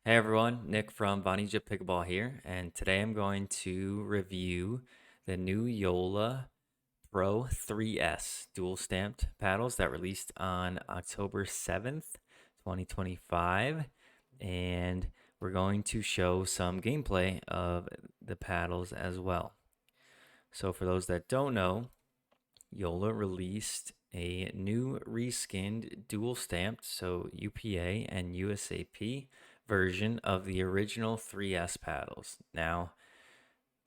Hey everyone, Nick from vonEgypt Pickleball here, and today I'm going to review the new Joola Pro 3S dual stamped paddles that released on October 7th, 2025. And we're going to show some gameplay of the paddles as well. So, for those that don't know, Joola released a new reskinned dual stamped, so UPA and USAP version of the original 3S paddles. Now,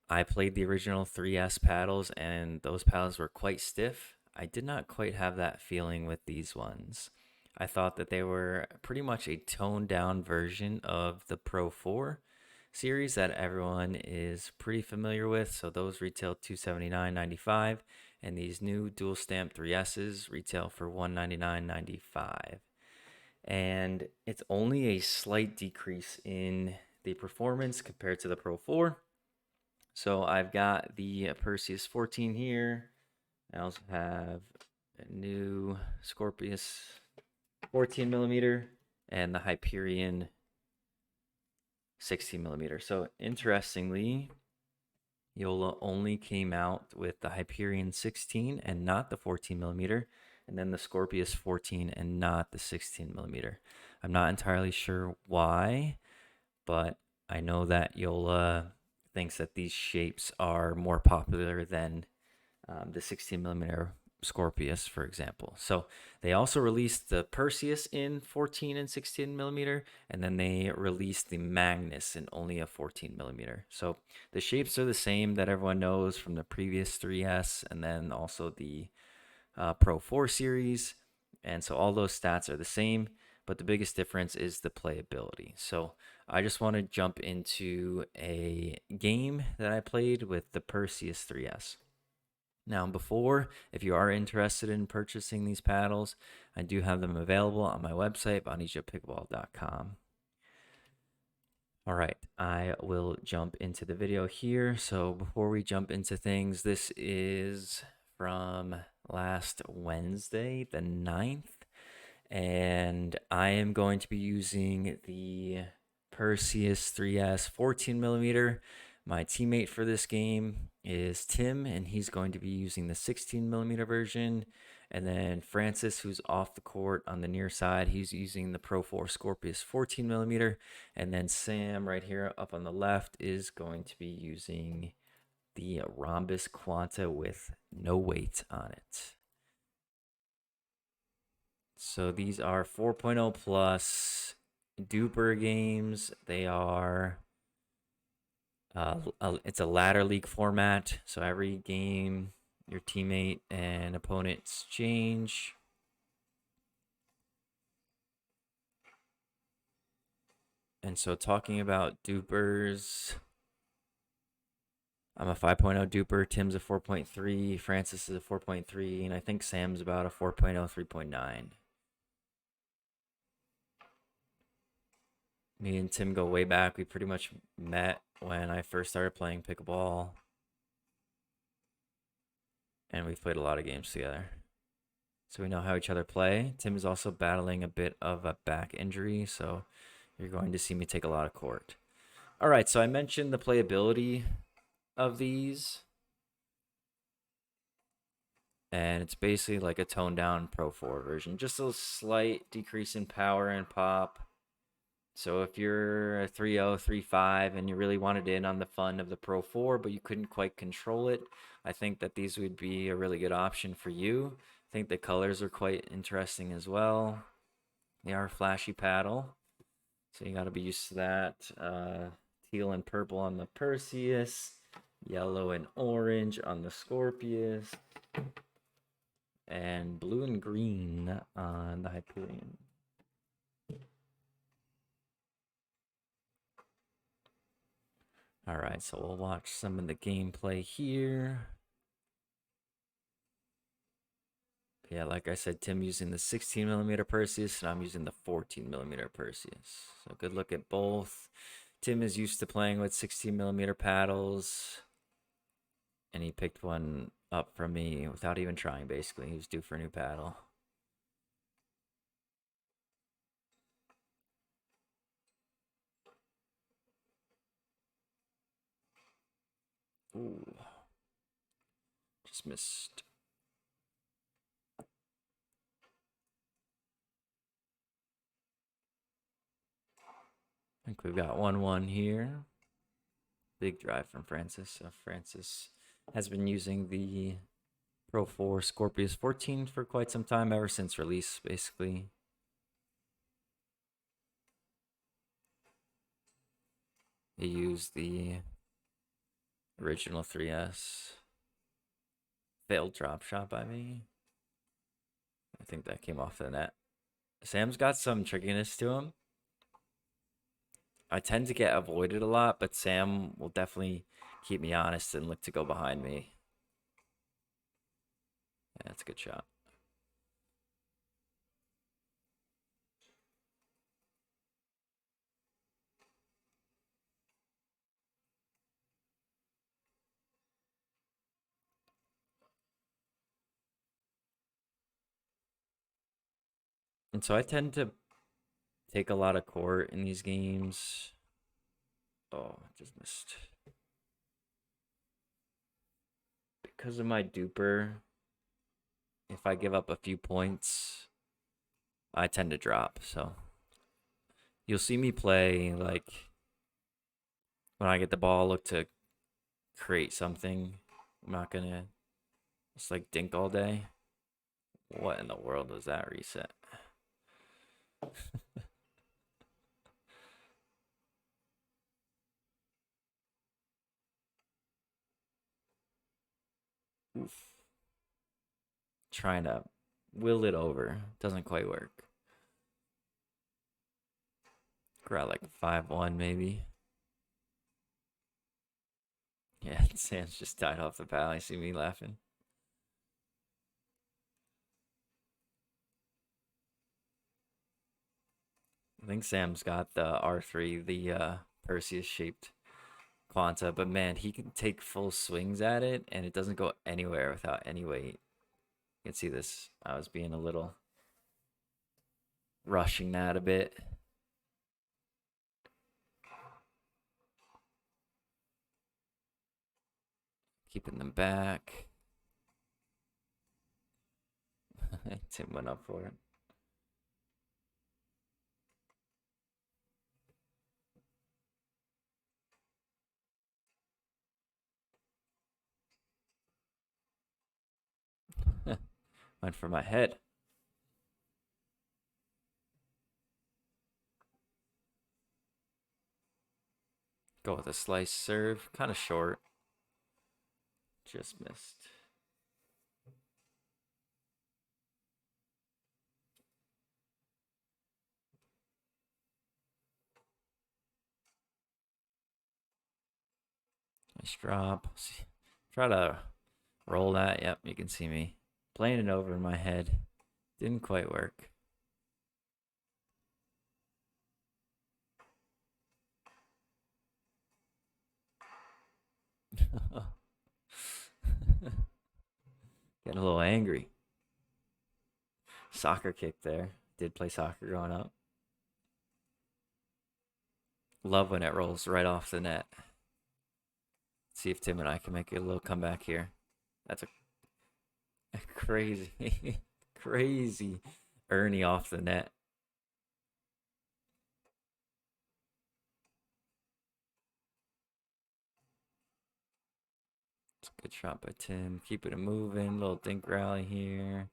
I played the original 3S paddles and those paddles were quite stiff. I did not quite have that feeling with these ones. I thought that they were pretty much a toned down version of the Pro 4 series that everyone is pretty familiar with. So those retail $279.95 and these new dual stamp 3Ss retail for $199.95. And it's only a slight decrease in the performance compared to the Pro 4. So I've got the Perseus 14 here. I also have a new Scorpius 14 millimeter and the Hyperion 16 millimeter. So interestingly, Joola only came out with the Hyperion 16 and not the 14 millimeter, and then the Scorpius 14 and not the 16 millimeter. I'm not entirely sure why, but I know that Joola thinks that these shapes are more popular than the 16 millimeter Scorpius, for example. So they also released the Perseus in 14 and 16 millimeter, and then they released the Magnus in only a 14 millimeter. So the shapes are the same that everyone knows from the previous 3S, and then also the Pro 4 series. And so all those stats are the same, but the biggest difference is the playability. So I just want to jump into a game that I played with the Perseus 3S. Now, before, if you are interested in purchasing these paddles, I do have them available on my website, vonegyptpickleball.com. All right, I will jump into the video here. So before we jump into things, this is from last Wednesday, the 9th, and I am going to be using the Perseus 3S 14 millimeter. My teammate for this game is Tim, and he's going to be using the 16 millimeter version. And then Francis, who's off the court on the near side, he's using the Pro 4 Scorpius 14 millimeter. And then Sam, right here up on the left, is going to be using the Rhombus Quanta with no weight on it. So these are 4.0 plus duper games. They are it's a ladder league format, so every game your teammate and opponents change. And so talking about dupers, I'm a 5.0 duper, Tim's a 4.3, Francis is a 4.3, and I think Sam's about a 4.0, 3.9. Me and Tim go way back. We pretty much met when I first started playing pickleball, and we've played a lot of games together. So we know how each other play. Tim is also battling a bit of a back injury, so you're going to see me take a lot of court. All right, so I mentioned the playability of these, and it's basically like a toned down Pro 4 version. Just a slight decrease in power and pop. So if you're a 3.0, 3.5, and you really wanted in on the fun of the Pro 4, but you couldn't quite control it, I think that these would be a really good option for you. I think the colors are quite interesting as well. They are a flashy paddle, so you got to be used to that. Teal and purple on the Perseus, yellow and orange on the Scorpius, and blue and green on the Hyperion. All right, so we'll watch some of the gameplay here. Yeah, like I said, Tim using the 16 millimeter Perseus, and I'm using the 14 millimeter Perseus. So good look at both. Tim is used to playing with 16 millimeter paddles, and he picked one up from me without even trying, basically. He was due for a new paddle. Ooh. Just missed. I think we've got 1-1 here. Big drive from Francis. Francis has been using the Pro 4 Scorpius 14 for quite some time, ever since release, basically. He used the original 3S. Failed drop shot by me. I think that came off the net. Sam's got some trickiness to him. I tend to get avoided a lot, but Sam will definitely keep me honest and look to go behind me. Yeah, that's a good shot. And so I tend to take a lot of court in these games. Oh, I just missed. Because of my duper, if I give up a few points, I tend to drop. So you'll see me play, like, when I get the ball, look to create something. I'm not going to just, like, dink all day. What in the world was that reset? Oof. Trying to will it over. Doesn't quite work. We're at like 5-1 maybe. Yeah, Sam's just died off the pal. I see me laughing. I think Sam's got the R3, the Perseus shaped Quanta, but man, he can take full swings at it and it doesn't go anywhere without any weight. You can see this. I was being a little rushing that a bit. Keeping them back. Tim went up for it. Went for my head. Go with a slice serve. Kind of short. Just missed. Nice drop. Try to roll that. Yep, you can see me playing it over in my head. Didn't quite work. Getting a little angry. Soccer kick there. Did play soccer growing up. Love when it rolls right off the net. See if Tim and I can make a little comeback here. That's a crazy, crazy Ernie off the net. It's a good shot by Tim. Keep it moving. Little dink rally here.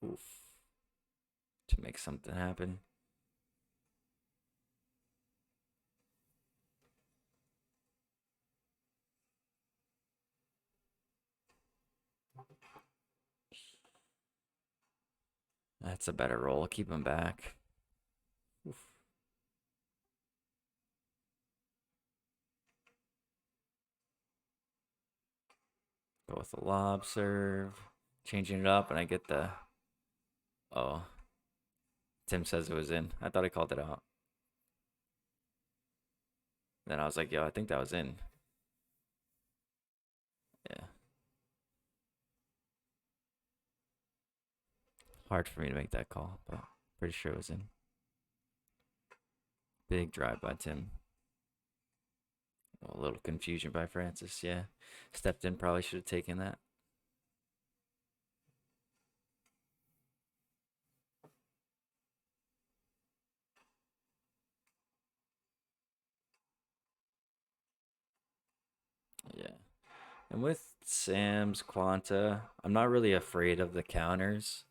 Oof. To make something happen. That's a better roll. Keep him back. Oof. Go with the lob serve. Changing it up, and I get the... Oh. Tim says it was in. I thought he called it out. Then I was like, yo, I think that was in. Yeah. Hard for me to make that call, but pretty sure it was in. Big drive by Tim. A little confusion by Francis. Yeah. Stepped in, probably should have taken that. Yeah. And with Sam's Quanta, I'm not really afraid of the counters.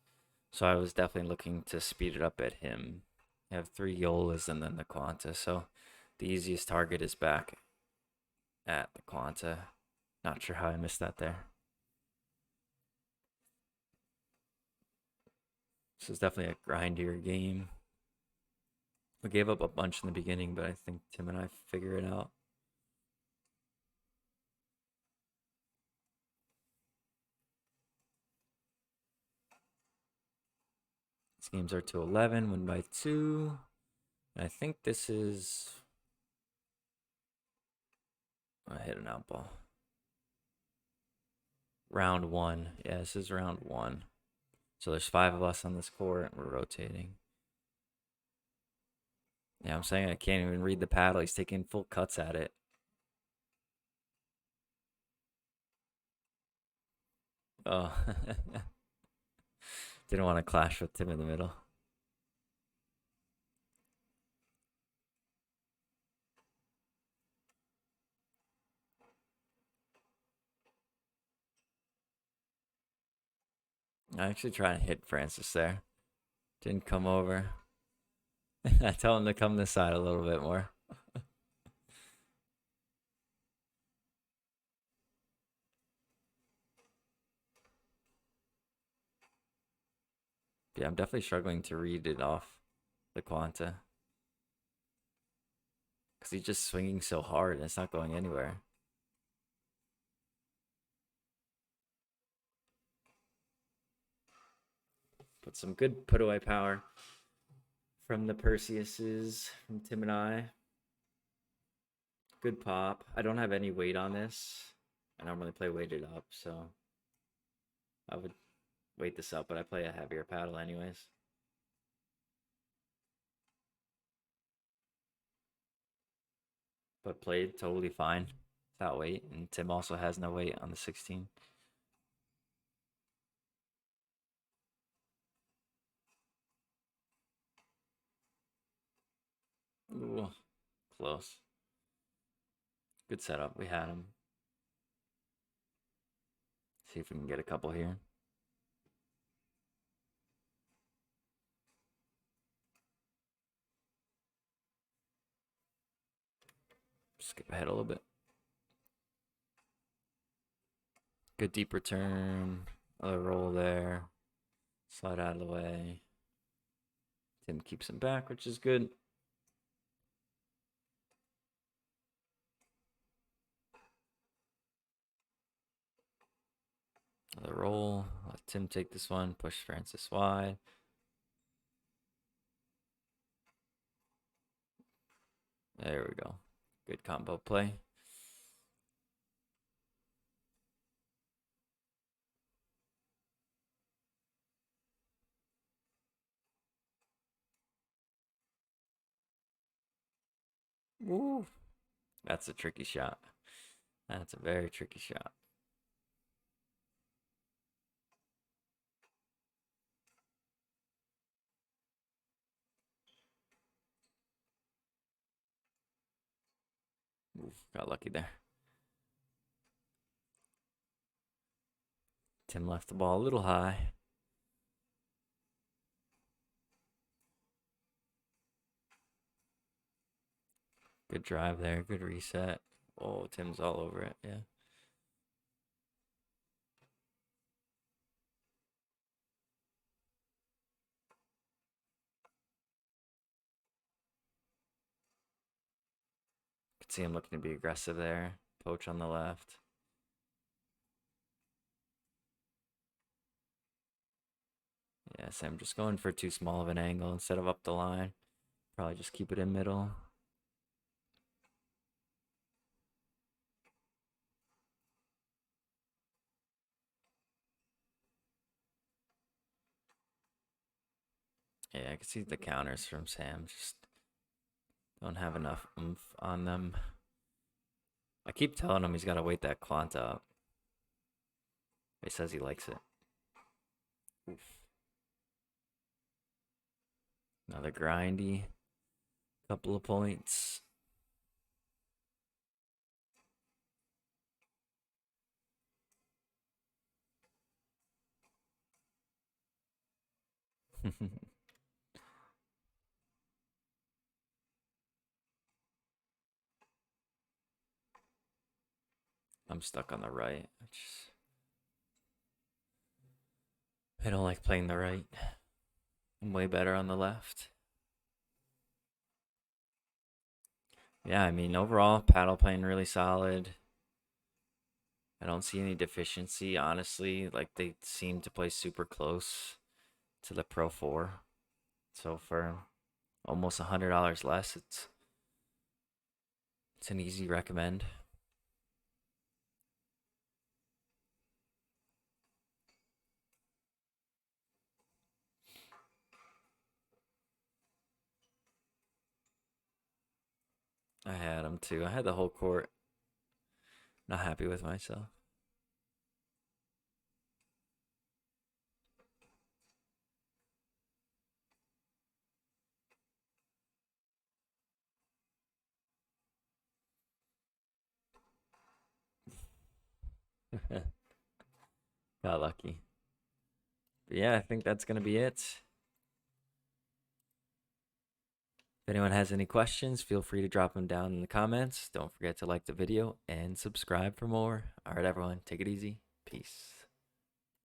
So I was definitely looking to speed it up at him. I have 3 Joolas and then the Quanta. So the easiest target is back at the Quanta. Not sure how I missed that there. This is definitely a grindier game. We gave up a bunch in the beginning, but I think Tim and I figure it out. These games are to 11, win by 2. And I think this is. I hit an out ball. Round 1. Yeah, this is round 1. So there's 5 of us on this court. We're rotating. Yeah, I'm saying I can't even read the paddle. He's taking full cuts at it. Oh. Didn't want to clash with Tim in the middle. I actually trying to hit Francis there. Didn't come over. I tell him to come this side a little bit more. Yeah, I'm definitely struggling to read it off the Quanta. Because he's just swinging so hard and it's not going anywhere. But some good put away power from the Perseuses, from Tim and I. Good pop. I don't have any weight on this. I normally play weighted up, so I would weight this up, but I play a heavier paddle anyways. But played totally fine without weight. And Tim also has no weight on the 16. Ooh, close. Good setup. We had him. See if we can get a couple here. Skip ahead a little bit. Good deep return. Another roll there. Slide out of the way. Tim keeps him back, which is good. Another roll. Let Tim take this one. Push Francis wide. There we go. Good combo play. Woo. That's a tricky shot. That's a very tricky shot. Oof, got lucky there. Tim left the ball a little high. Good drive there. Good reset. Oh, Tim's all over it. Yeah. Could see him looking to be aggressive there. Poach on the left. Yeah, Sam just going for too small of an angle instead of up the line. Probably just keep it in middle. Yeah, I can see the counters from Sam. Just Don't have enough oomph on them. I keep telling him he's got to wait that Quanta up. He says he likes it. Oof. Another grindy. Couple of points. I'm stuck on the right. I don't like playing the right. I'm way better on the left. Yeah, I mean, overall, paddle playing really solid. I don't see any deficiency, honestly. Like, they seem to play super close to the Pro 4. So, for almost $100 less, it's an easy recommend. I had them too. I had the whole court. Not happy with myself. Got lucky. But yeah, I think that's going to be it. If anyone has any questions, feel free to drop them down in the comments. Don't forget to like the video and subscribe for more. All right, everyone, take it easy. Peace.